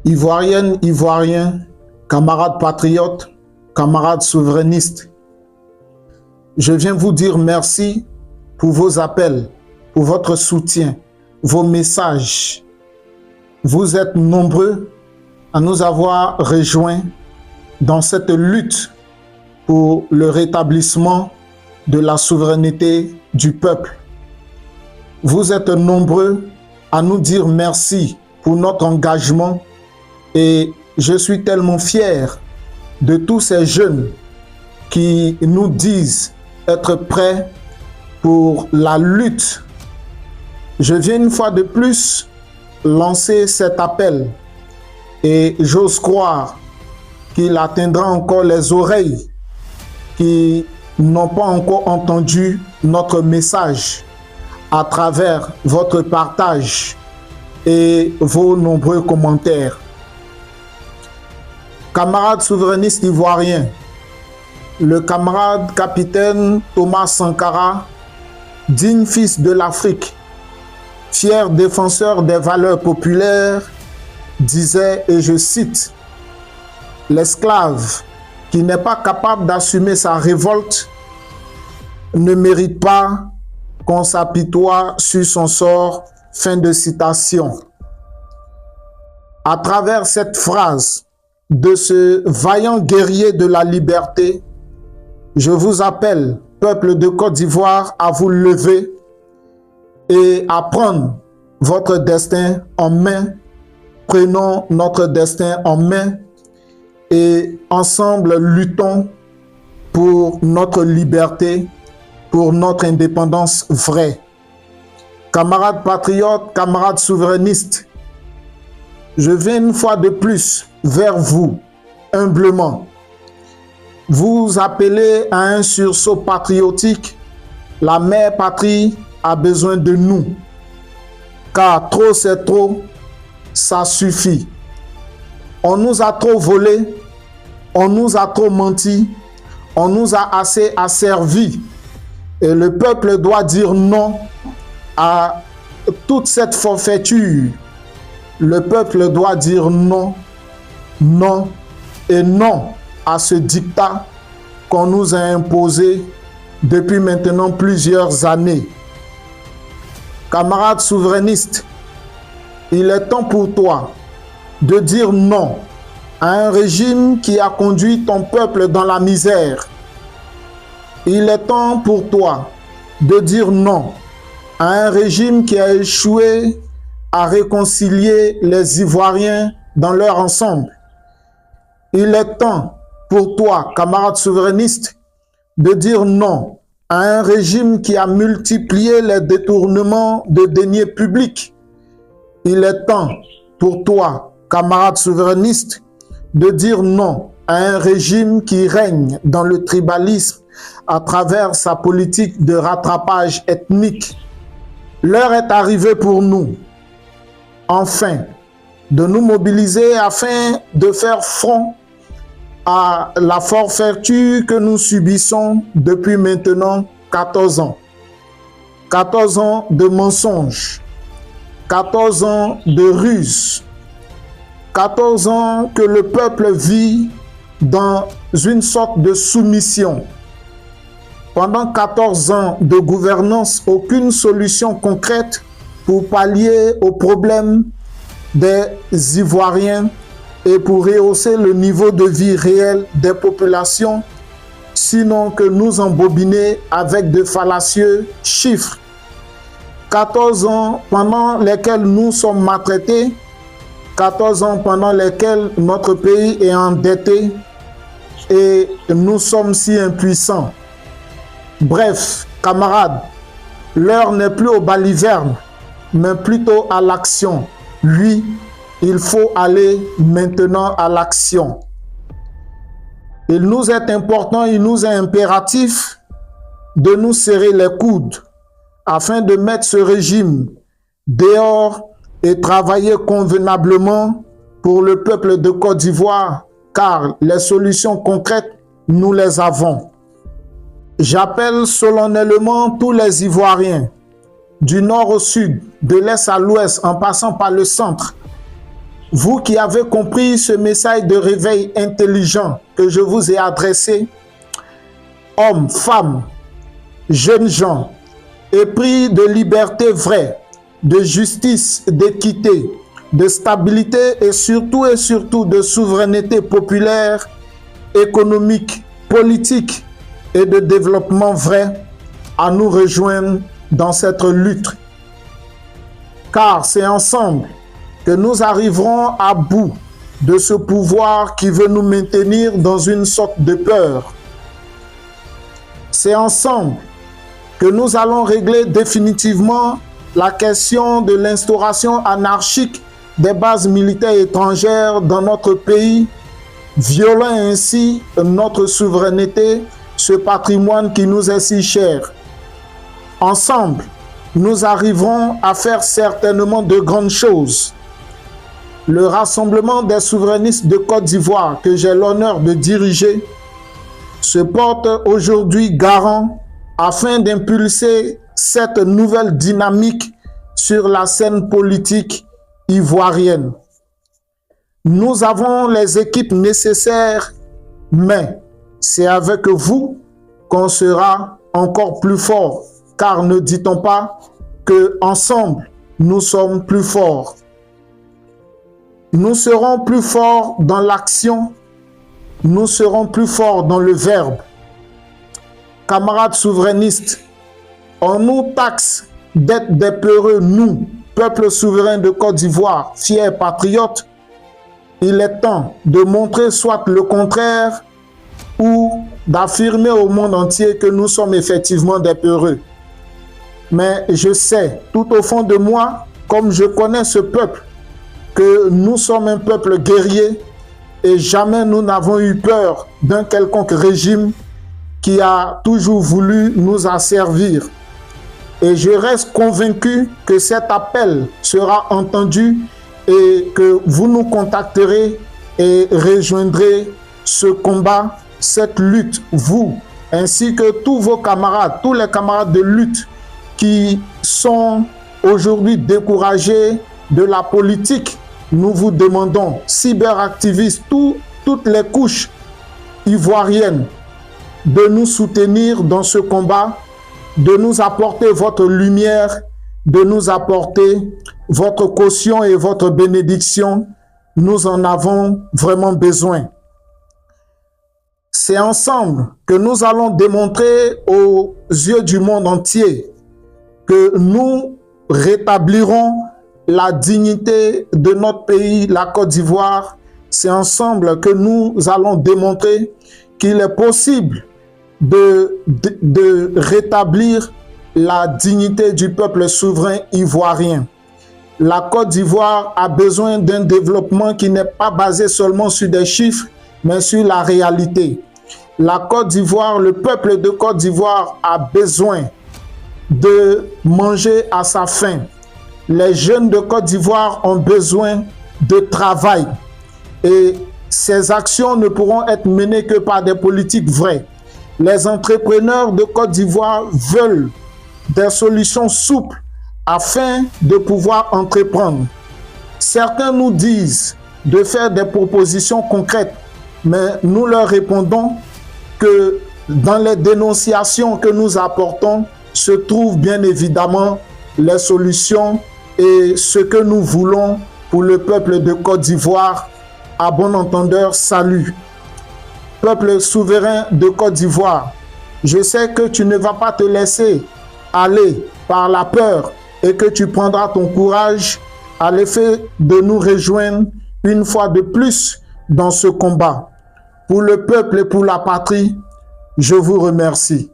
Ivoiriennes, Ivoiriens, camarades patriotes, camarades souverainistes, je viens vous dire merci pour vos appels, pour votre soutien, vos messages. Vous êtes nombreux à nous avoir rejoints dans cette lutte pour le rétablissement de la souveraineté du peuple. Vous êtes nombreux à nous dire merci pour notre engagement et je suis tellement fier de tous ces jeunes qui nous disent être prêts pour la lutte. Je viens une fois de plus lancer cet appel et j'ose croire qu'il atteindra encore les oreilles qui n'ont pas encore entendu notre message à travers votre partage et vos nombreux commentaires. Camarades souverainistes ivoiriens, le camarade capitaine Thomas Sankara, digne fils de l'Afrique, fier défenseur des valeurs populaires, disait, et je cite, « L'esclave qui n'est pas capable d'assumer sa révolte ne mérite pas qu'on s'apitoie sur son sort. » Fin de citation. À travers cette phrase de ce vaillant guerrier de la liberté, je vous appelle, peuple de Côte d'Ivoire, à vous lever et à prendre votre destin en main. Prenons notre destin en main et ensemble luttons pour notre liberté, pour notre indépendance vraie. Camarades patriotes, camarades souverainistes, je viens une fois de plus vers vous, humblement. Vous appelez à un sursaut patriotique. La mère patrie a besoin de nous. Car trop c'est trop, ça suffit. On nous a trop volé, on nous a trop menti, on nous a assez asservis. Et le peuple doit dire non à toute cette forfaiture. Le peuple doit dire non, non et non à ce diktat qu'on nous a imposé depuis maintenant plusieurs années. Camarades souverainistes, il est temps pour toi de dire non à un régime qui a conduit ton peuple dans la misère. Il est temps pour toi de dire non à un régime qui a échoué à réconcilier les Ivoiriens dans leur ensemble. Il est temps pour toi, camarades souverainistes, de dire non à un régime qui a multiplié les détournements de deniers publics. Il est temps pour toi, camarades souverainistes, de dire non à un régime qui règne dans le tribalisme à travers sa politique de rattrapage ethnique. L'heure est arrivée pour nous, enfin, de nous mobiliser afin de faire front à la forfaiture que nous subissons depuis maintenant 14 ans. 14 ans de mensonges, 14 ans de ruses, 14 ans que le peuple vit dans une sorte de soumission. Pendant 14 ans de gouvernance, aucune solution concrète pour pallier aux problèmes des Ivoiriens et pour rehausser le niveau de vie réel des populations, sinon que nous embobiner avec de fallacieux chiffres. 14 ans pendant lesquels nous sommes maltraités, 14 ans pendant lesquels notre pays est endetté et nous sommes si impuissants. Bref, camarades, l'heure n'est plus au baliverne, mais plutôt à l'action. Oui, il faut aller maintenant à l'action. Il nous est important, il nous est impératif de nous serrer les coudes afin de mettre ce régime dehors et travailler convenablement pour le peuple de Côte d'Ivoire, car les solutions concrètes, nous les avons. J'appelle solennellement tous les Ivoiriens, du nord au sud, de l'est à l'ouest, en passant par le centre. Vous qui avez compris ce message de réveil intelligent que je vous ai adressé, hommes, femmes, jeunes gens, épris de liberté vraie, de justice, d'équité, de stabilité et surtout de souveraineté populaire, économique, politique et de développement vrai, à nous rejoindre dans cette lutte. Car c'est ensemble que nous arriverons à bout de ce pouvoir qui veut nous maintenir dans une sorte de peur. C'est ensemble que nous allons régler définitivement la question de l'instauration anarchique des bases militaires étrangères dans notre pays, violant ainsi notre souveraineté, ce patrimoine qui nous est si cher. Ensemble, nous arriverons à faire certainement de grandes choses. Le rassemblement des souverainistes de Côte d'Ivoire que j'ai l'honneur de diriger se porte aujourd'hui garant afin d'impulser cette nouvelle dynamique sur la scène politique ivoirienne. Nous avons les équipes nécessaires, mais c'est avec vous qu'on sera encore plus fort, car ne dit-on pas qu'ensemble, nous sommes plus forts. Nous serons plus forts dans l'action, nous serons plus forts dans le verbe. Camarades souverainistes, on nous taxe d'être des peureux, nous, peuple souverain de Côte d'Ivoire, fiers patriotes. Il est temps de montrer soit le contraire ou d'affirmer au monde entier que nous sommes effectivement des peureux. Mais je sais, tout au fond de moi, comme je connais ce peuple, que nous sommes un peuple guerrier et jamais nous n'avons eu peur d'un quelconque régime qui a toujours voulu nous asservir. Et je reste convaincu que cet appel sera entendu et que vous nous contacterez et rejoindrez ce combat, cette lutte, vous, ainsi que tous vos camarades, tous les camarades de lutte qui sont aujourd'hui découragés de la politique. Nous vous demandons, cyberactivistes, toutes les couches ivoiriennes, de nous soutenir dans ce combat, de nous apporter votre lumière, de nous apporter votre caution et votre bénédiction. Nous en avons vraiment besoin. C'est ensemble que nous allons démontrer aux yeux du monde entier que nous rétablirons la dignité de notre pays, la Côte d'Ivoire. C'est ensemble que nous allons démontrer qu'il est possible de rétablir la dignité du peuple souverain ivoirien. La Côte d'Ivoire a besoin d'un développement qui n'est pas basé seulement sur des chiffres, mais sur la réalité. La Côte d'Ivoire, le peuple de Côte d'Ivoire a besoin de manger à sa faim. Les jeunes de Côte d'Ivoire ont besoin de travail. Et ces actions ne pourront être menées que par des politiques vraies. Les entrepreneurs de Côte d'Ivoire veulent des solutions souples afin de pouvoir entreprendre. Certains nous disent de faire des propositions concrètes, mais nous leur répondons que dans les dénonciations que nous apportons se trouvent bien évidemment les solutions et ce que nous voulons pour le peuple de Côte d'Ivoire. À bon entendeur, salut. Peuple souverain de Côte d'Ivoire, je sais que tu ne vas pas te laisser aller par la peur et que tu prendras ton courage à l'effet de nous rejoindre une fois de plus dans ce combat. Pour le peuple et pour la patrie, je vous remercie.